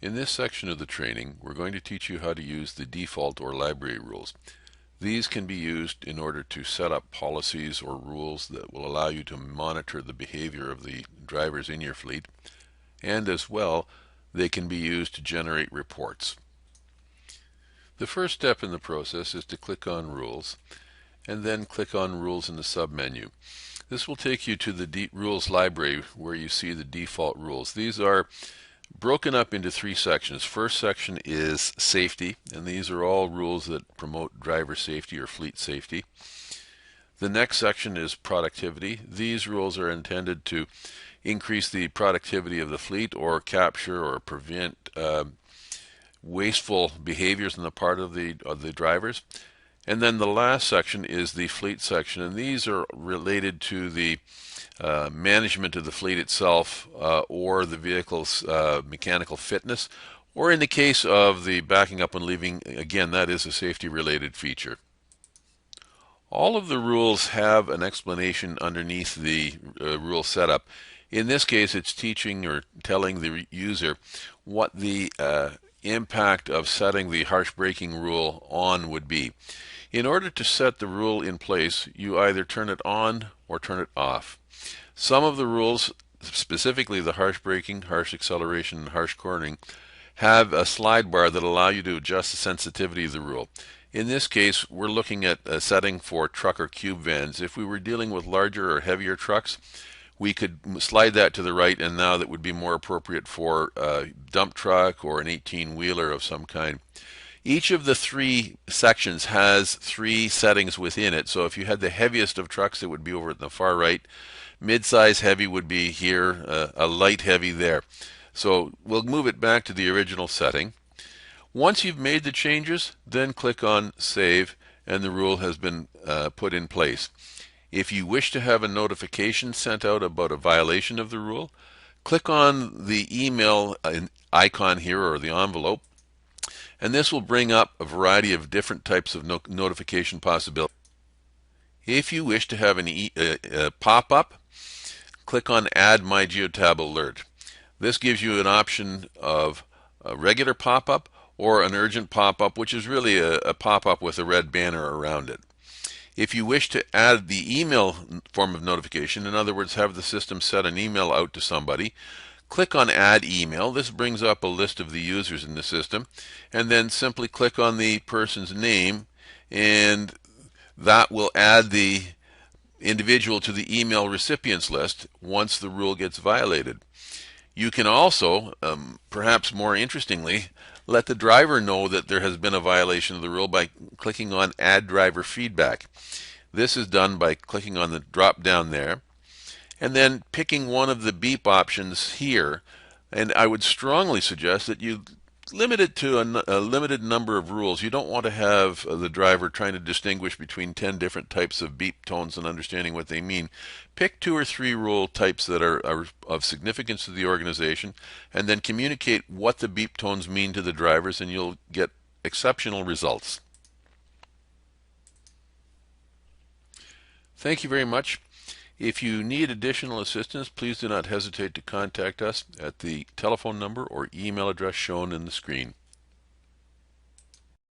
In this section of the training, we're going to teach you how to use the default or library rules. These can be used in order to set up policies or rules that will allow you to monitor the behavior of the drivers in your fleet, and as well, they can be used to generate reports. The first step in the process is to click on Rules, and then click on Rules in the submenu. This will take you to the Rules library where you see the default rules. These are broken up into three sections. First section is safety, and these are all rules that promote driver safety or fleet safety. The next section is productivity. These rules are intended to increase the productivity of the fleet or capture or prevent wasteful behaviors on the part of the drivers. And then the last section is the fleet section, and these are related to the management of the fleet itself or the vehicle's mechanical fitness, or in the case of the backing up and leaving, again, that is a safety related feature. All of the rules have an explanation underneath the rule setup. In this case, it's teaching or telling the user what the impact of setting the harsh braking rule on would be. In order to set the rule in place, you either turn it on or turn it off. Some of the rules, specifically the harsh braking, harsh acceleration, and harsh cornering, have a slide bar that allow you to adjust the sensitivity of the rule. In this case, we're looking at a setting for truck or cube vans. If we were dealing with larger or heavier trucks, we could slide that to the right, and now that would be more appropriate for a dump truck or an 18-wheeler of some kind. Each of the three sections has three settings within it. So if you had the heaviest of trucks, it would be over at the far right. Mid-size heavy would be here, a light heavy there. So we'll move it back to the original setting. Once you've made the changes, then click on Save, and the rule has been put in place. If you wish to have a notification sent out about a violation of the rule, click on the email icon here, or the envelope, and this will bring up a variety of different types of notification possibilities. If you wish to have a pop-up, click on Add My Geotab Alert. This gives you an option of a regular pop-up or an urgent pop-up, which is really a pop-up with a red banner around it. If you wish to add the email form of notification, in other words, have the system set an email out to somebody, click on Add Email. This brings up a list of the users in the system, and then simply click on the person's name, and that will add the individual to the email recipients list once the rule gets violated. You can also, perhaps more interestingly, let the driver know that there has been a violation of the rule by clicking on Add Driver Feedback. This is done by clicking on the drop down there and then picking one of the beep options here. And I would strongly suggest that you limit it to a limited number of rules. You don't want to have the driver trying to distinguish between 10 different types of beep tones and understanding what they mean. Pick 2 or 3 rule types that are of significance to the organization, and then communicate what the beep tones mean to the drivers, and you'll get exceptional results. Thank you very much. If you need additional assistance, please do not hesitate to contact us at the telephone number or email address shown in the screen.